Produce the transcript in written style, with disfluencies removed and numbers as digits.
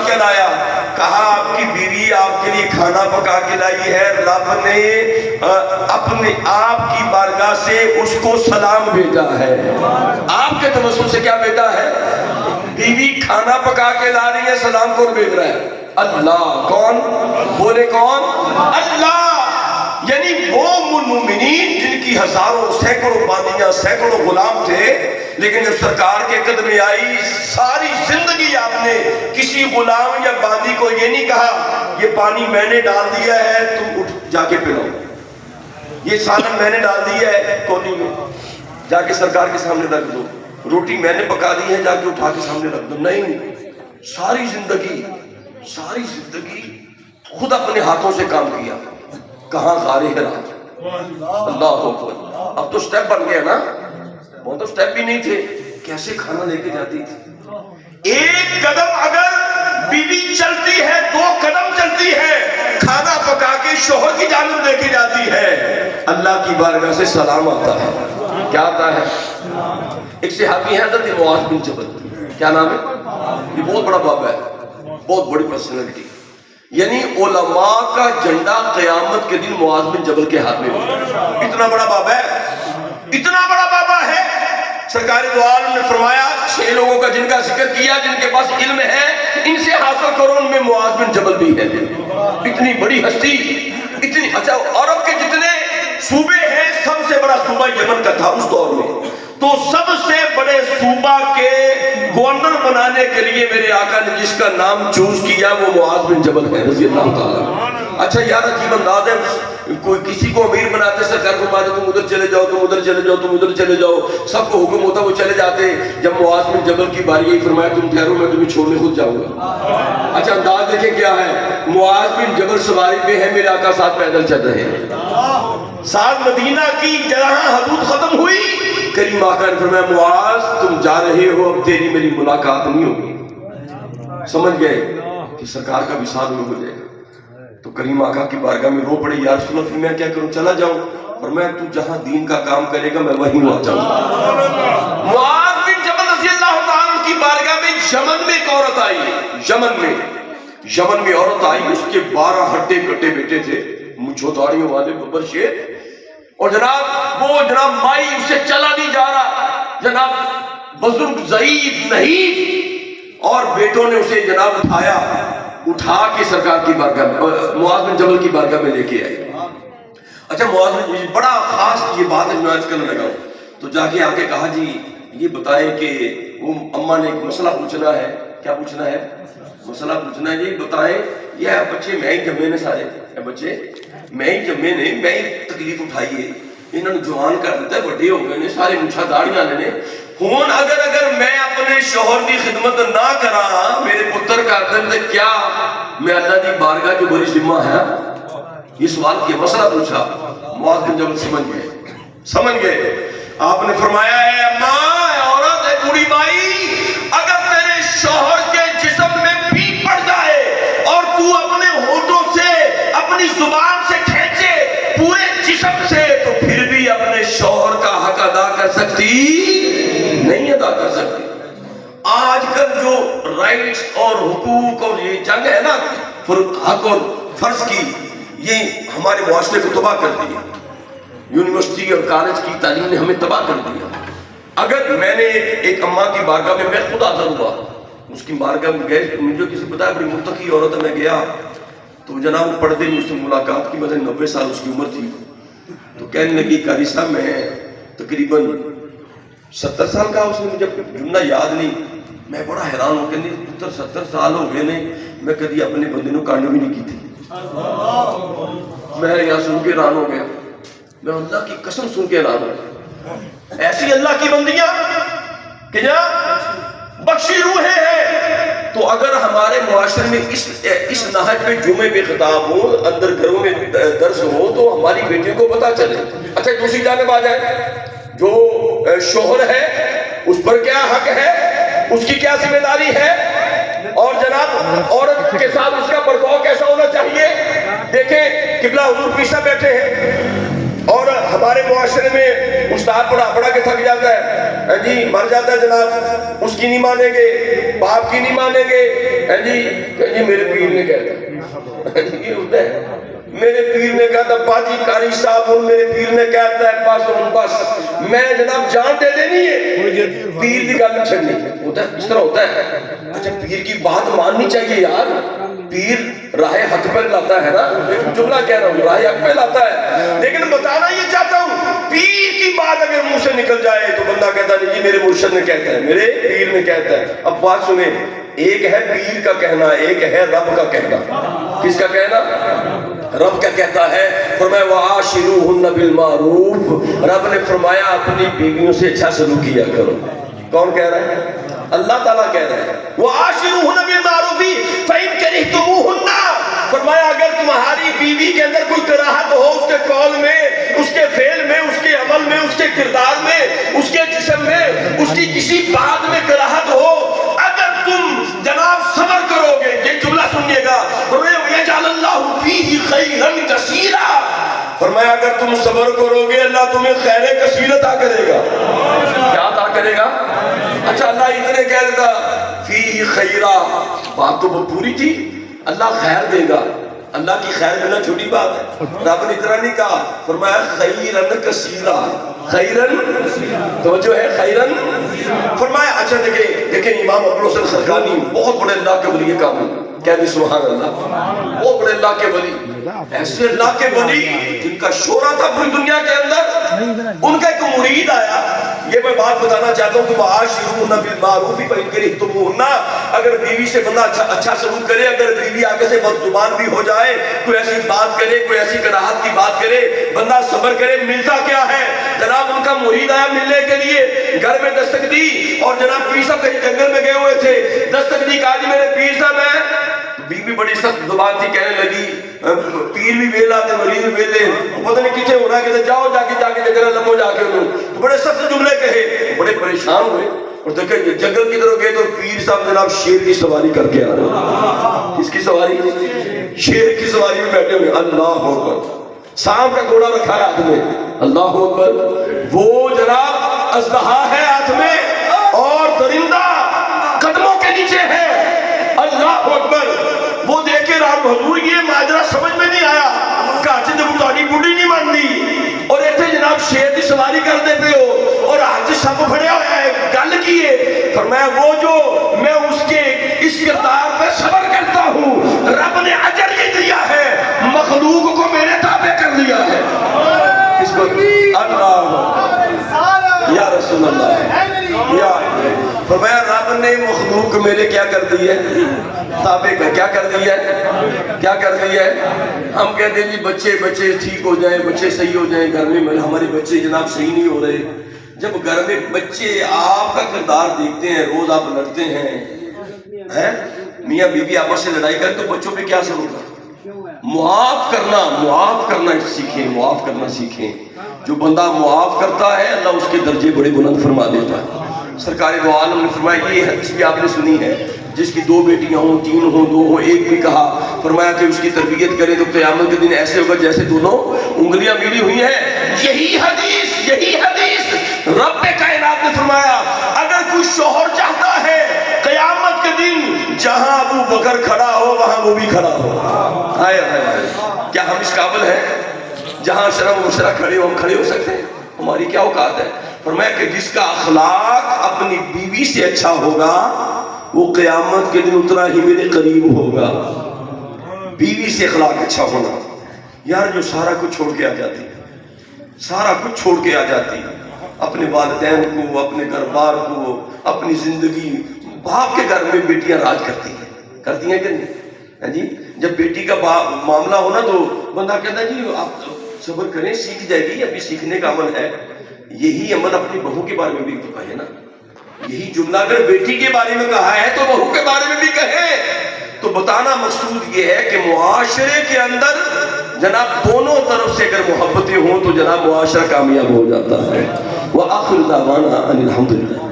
کیا لایا؟ کہا آپ کی بیوی آپ کے لیے کھانا پکا کے لائی ہے، رب نے اپنے آپ کی بارگاہ سے اس کو سلام بھیجا ہے۔ آپ کے توسل سے کیا بھیجا ہے؟ بیوی کھانا پکا کے لا رہی ہے، سلام کون بھیج رہا ہے؟ اللہ۔ کون؟ بولے کون؟ اللہ۔ یعنی وہ مومنین جن کی ہزاروں سینکڑوں بانیاں سینکڑوں غلام تھے، لیکن جب سرکار کے قدمیں آئی، ساری زندگی آپ نے کسی غلام یا باندی کو یہ نہیں کہا یہ پانی میں نے ڈال دیا ہے تم اٹھ جا کے پلاؤ، یہ سالن میں نے ڈال دیا ہے کونی میں جا کے سرکار کے سامنے رکھ دو، روٹی میں نے پکا دی ہے جا کے اٹھا کے سامنے رکھ دو۔ نہیں، ساری زندگی خود اپنے ہاتھوں سے کام کیا۔ کہاں غار حرا، اللہ اکبر۔ اب تو سٹیپ بن گیا نا، وہ تو سٹیپ بھی نہیں تھے، کیسے کھانا لے کے جاتی تھی؟ ایک قدم اگر بیوی چلتی ہے، 2 قدم چلتی ہے، کھانا پکا کے شوہر کی جانب لے کے جاتی ہے، اللہ کی بارگاہ سے سلام آتا ہے۔ کیا آتا ہے؟ ایک صحابی ہے حضرت معاذ بن جبل، کیا نام ہے؟ یہ بہت بڑا بابا ہے، بہت بڑی پرسنالٹی، یعنی علماء کا جھنڈا قیامت کے دن معاذ بن جبل کے ہاتھ میں ہوگا۔ اتنا بڑا بابا ہے، اتنا بڑا بابا ہے۔ سرکار دو عالم نے فرمایا 6 لوگوں کا جن کا ذکر کیا، جن کے پاس علم ہے ان سے حاصل کرو، ان میں معاذ بن جبل بھی ہے۔ اتنی بڑی ہستی، اتنی اچھا عرب کے جتنے صوبے ہیں سب سے بڑا صوبہ یمن کا تھا اس دور میں، تو سب سے بڑے صوبہ کے گورنر بنانے کے لیے میرے آقا نے جس کا نام چوز کیا وہ معاذ بن جبل ہے رضی اللہ تعالیٰ۔ اچھا یار عجیب انداز ہے، کوئی کسی کو امیر بناتے سرکار فرماتے تم ادھر چلے جاؤ، تم ادھر چلے جاؤ، تم ادھر چلے جاؤ، سب کو حکم ہوتا وہ چلے جاتے۔ جب معاذ بن جبل کی باری آئی فرمایا تم ٹھہرو میں تمہیں چھوڑنے خود جاؤں گا۔ اچھا انداز دیکھیں کیا ہے، معاذ بن جبل سواری پہ ہے، میرے آقا ساتھ پیدل چل رہے ہیں۔ ساتھ مدینہ کی جہاں حدود ختم ہوئی، کریم آقا نے فرمایا معاذ تم جا رہے ہو، اب تیری میری ملاقات نہیں ہوگی۔ سمجھ گئے کہ سرکار کا وصال میں ہو جائے گا، تو کریم آقا کی بارگاہ میں رو پڑے، یا رسول اللہ میں کیا کروں، چلا جاؤں؟ فرمایا تو جہاں دین کا کام کرے گا میں وہیں آ جاؤں گا۔ معاذ بن جبل رضی اللہ تعالیٰ کی بارگاہ میں یمن میں ایک عورت آئی، یمن میں عورت آئی، اس کے 12 ہٹے کٹے بیٹے تھے، مجھو داڑیوں والے ببر شیر، اور جناب مائی اسے چلا نہیں جا رہا، جناب بزرگ ضعیف نہیں، اور بیٹوں نے اسے جناب اٹھا کے سرکار کی بارگاہ میں معاذ بن جبل کی بارگاہ میں لے کے آئے۔ اچھا معاذ بن بڑا خاص یہ بات میں عرض کرنے لگا ہوں، تو جا کے آ کے کہا جی یہ بتائیں کہ وہ اماں نے ایک مسئلہ پوچھنا ہے۔ کیا پوچھنا ہے؟ مسئلہ پوچھنا ہے، یہ بتائیں یہ بچے میں ہی جمے نے، سارے بچے میں ہی جمے نے، میں ہی تکلیف اٹھائی ہے، انہوں نے جوان کر دیتا ہے، بڑے ہو گئے نے، سارے مچھا داڑیاں نے ہون، اگر میں اپنے شوہر کی خدمت نہ کرا میرے پتر کا دن کیا میں اللہ کی بارگاہ جو بڑی ذمہ ہے؟ یہ سوال کیا، مسئلہ پوچھا۔ معاذ بن جبل سمجھ گئے۔ آپ نے فرمایا ہے اماں، اے عورت، اے بوڑھی مائی، اگر تیرے شوہر کے جسم میں پیپ پڑ جائے اور تو اپنے ہونٹوں سے اپنی زبان سے کھینچے پورے جسم سے، تو پھر بھی اپنے شوہر کا حق ادا کر سکتی نہیں، ادا کر سکتی۔ آج کل جو رائٹس اور حقوق اور یہ جنگ ہے نا حق اور فرض کی، یہ ہمارے معاشرے کو تباہ کر دیا، یونیورسٹی اور کالج کی تعلیم نے ہمیں تباہ کر دیا۔ اگر میں نے ایک اماں کی بارگاہ میں میں خود حاضر ہوا، اس کی بارگاہ میں گئے، مجھے کسی بتایا بڑی متقی عورت ہے، میں گیا تو جناب پردے میں اس سے ملاقات کی، مطلب 90 سال اس کی عمر تھی، تو کہنے لگی قاری صاحب میں تقریباً 70 سال کا، اس نے مجھے جملہ یاد نہیں، میں بڑا حیران ہوں، کہنے پتر 70 سال ہو گئے نے میں کدی اپنے بندے نو کانڈ بھی نہیں کی تھی۔ میں یہاں سن کے حیران ہو گیا، میں اللہ کی قسم سن کے حیران ہو گیا، ایسی اللہ کی بندیاں کہ جناب بخشی روحیں ہیں۔ تو اگر ہمارے معاشرے میں اس نہج پہ جمعے پہ خطاب ہو، اندر گھروں میں درس ہو، تو ہماری بیٹیوں کو پتہ چلے۔ اچھا دوسری جانب آ جائے، جو شوہر ہے اس پر کیا حق ہے، اس کی کیا ذمہ داری ہے، اور جناب عورت کے ساتھ اس کا برتاؤ کیسا ہونا چاہیے۔ دیکھیں قبلہ حضور پیچھے بیٹھے ہیں اور ہمارے ہمارے معاشرے میں استاد پڑھا کے تھک جاتا ہے جی، مر جاتا ہے جناب، اس کی نہیں مانیں گے، باپ کی نہیں مانیں گے جی میرے پیر نے کہتا یہ ہوتا ہے، میرے پیر نے کہا تھا باجی کاری صاحب، اور میرے پیر نے کہتا ہے بس میں جناب جان دے دینی ہے، پیر کی گل چھڑنی ہوتا ہے، اس طرح ہوتا ہے۔ اچھا پیر کی بات ماننی چاہیے یار، پیر راہ حق پہ لاتا ہے نا، ایک جملہ کہہ رہا ہوں، راہ حق پہ لاتا ہے، لیکن بتانا یہ چاہتا ہوں پیر کی بات اگر منہ سے نکل جائے تو بندہ کہتا ہے جی میرے مرشد نے کہتا ہے، میرے پیر نے کہتا ہے۔ اب بات سنیں، ایک ہے پیر کا کہنا، ایک ہے رب کا کہنا۔ کس کا کہنا؟ رب کا کہتا ہے، فرمایا وَعَاشِرُوهُنَّ بِالْمَعْرُوفِ، رب نے فرمایا اپنی بیویوں سے اچھا سلوک کیا کرو۔ کون کہہ رہا ہے؟ اللہ تعالیٰ کہہ رہا ہے وَعَاشِرُوهُنَّ بِالْمَعْرُوفِ فَإِن كَرِهْتُمُوهُنَّ، فرمایا اگر تمہاری بیوی کے اندر کوئی کراہت ہو، اس کے قول میں، اس کے فعل میں، اس کے عمل میں، اس کے کردار میں، اس کے جسم میں، اس کی کسی بات میں کراہت ہو، اگر تم جناب صبر کرو گے، یہ جملہ سنیے گا، وَيَجْعَلَ اللَّهُ فِيهِ خَيْرًا كَثِيرًا، فرمایا اگر تم صبر کرو گے اللہ تمہیں خیر کثیر عطا کرے گا۔ کیا عطا کرے گا؟ اچھا اللہ اتنے کہہ دیتا فِيهِ خَيْرًا، بات تو پوری تھی، اللہ خیر دے گا، اللہ کی خیر ملنا چھوٹی بات ہے، رب نے اتنا نہیں کہا، فرمایا خیرن کثیرا، خیرن توجہ ہے، خیرن فرمایا۔ اچھا دیکھیں امام ابوالحسن خرقانی بہت بڑے اللہ کے ولی کامل، کہہ دی سبحان اللہ، بہت بڑے اللہ کے ولی، ایسے اللہ کے ولی جن کا شہرہ تھا پوری دنیا کے اندر، ان کا ایک مرید آیا، یہ میں بات بتانا چاہتا ہوں کہ وَعَاشِرُوهُنَّ بِالْمَعْرُوفِ فَإِن كَرِهْتُمُوهُنَّ، اگر بیوی سے بندہ اچھا سلوک کرے، اگر بیوی آگے سے بد زبان بھی ہو جائے، کوئی ایسی بات کرے، کوئی ایسی کراہت کی بات کرے، بندہ صبر کرے، ملتا کیا ہے؟ جناب ان کا مرید آیا ملنے کے لیے، گھر میں دستک دی، اور جناب پیر صاحب کہیں جنگل میں گئے ہوئے تھے، دستک دی، کہا جی میرے پیر صاحب ہیں، بیوی بڑی سخت زبان تھی، کہنے لگی پیر بھی ویلا تھے، مرید بھی ویلے، پتہ نہیں کتنے ہونا، کہتے جاؤ جا کے جنگل لمو جا کے انہوں، تو بڑے سخت جملے کہے، بڑے پریشان ہوئے، اور دیکھیں جنگل کی طرف گئے تو پیر صاحب جناب شیر کی سواری کر کے آ رہے ہیں۔ کس کی سواری؟ شیر کی سواری میں بیٹھے ہوئے، اللہ اکبر، سانپ کا گھوڑا رکھا ہے ہاتھ میں، اللہ اکبر، وہ جناب اژدہا ہے ہاتھ میں، اور درندہ قدموں کے نیچے ہے، اللہ اکبر۔ وہ دیکھ کے رات حضور یہ ماجرا سمجھ میں نہیں آیا، کہا جب تاری بڑھی نہیں ماننی، اور ایتھے جناب شیر کی سواری کر دے پہ ہو، اور ہاتھ سب پھڑے ہوئے ہیں، گل کیے، فرمایا وہ جو میں اس کے اس کردار پہ صبر کرتا ہوں، رب نے اجر بھی دیا ہے، مخلوق کو میرے تابع کر دیا ہے۔ اس کو اللہ یا رسول اللہ، یا فرمایا رب نے مخلوق میرے کیا کر دی ہے؟ تابع کا کیا کر دی ہے؟ کیا کر دی ہے؟ ہم کہتے ہیں جی بچے ٹھیک ہو جائیں، بچے صحیح ہو جائیں، گھر میں ہمارے بچے جناب صحیح نہیں ہو رہے، جب گھر میں بچے آپ کا کردار دیکھتے ہیں، روز آپ لڑتے ہیں، میاں بیوی آپس سے لڑائی کریں تو بچوں پہ کیا اثر ہوگا؟ معاف کرنا سیکھیں، معاف کرنا سیکھیں۔ جو بندہ معاف کرتا ہے اللہ اس کے درجے بڑے بلند فرما دیتا ہے۔ سرکار دو عالم نے فرمایا، یہ حدیث بھی آپ نے سنی ہے، جس کی 2 بیٹیاں ہوں، 3 ہوں، 2 ہوں، ایک بھی کہا، فرمایا کہ اس کی تربیت کرے تو قیامت کے دن ایسے ہوگا جیسے دونوں انگلیاں ملی ہوئی ہیں۔ یہی حدیث رب کائنات نے فرمایا، اگر کوئی شوہر چاہتا ہے قیامت کے دن جہاں ابو بکر کھڑا ہو وہاں وہ بھی کھڑا ہو، ہائے ہائے، کیا ہم اس قابل ہیں جہاں شرم و شرع کھڑے ہو ہم کھڑے ہو سکتے ہیں؟ ہماری کیا اوقات ہے؟ فرمایا کہ جس کا اخلاق اپنی بیوی سے اچھا ہوگا وہ قیامت کے دن اتنا ہی میرے قریب ہوگا۔ بیوی سے اخلاق اچھا ہونا، یار جو سارا کچھ چھوڑ کے آ جاتی ہے، سارا کچھ چھوڑ کے آ جاتی ہے، اپنے والدین کو، اپنے گھر بار کو، اپنی زندگی، باپ کے گھر میں بیٹیاں راج کرتی ہیں کہ نہیں جی؟ جب بیٹی کا معاملہ ہونا تو بندہ کہتا ہے جی آپ صبر کریں، سیکھ جائے گی، ابھی سیکھنے کا عمل ہے۔ یہی عمل اپنی بہو کے بارے میں بھی تو کہے نا، یہی جملہ اگر بیٹی کے بارے میں کہا ہے تو بہو کے بارے میں بھی کہے۔ تو بتانا مقصود یہ ہے کہ معاشرے کے اندر جناب دونوں طرف سے اگر محبتیں ہوں تو جناب معاشرہ کامیاب ہو جاتا ہے۔ وآخر دعوانا ان الحمدللہ۔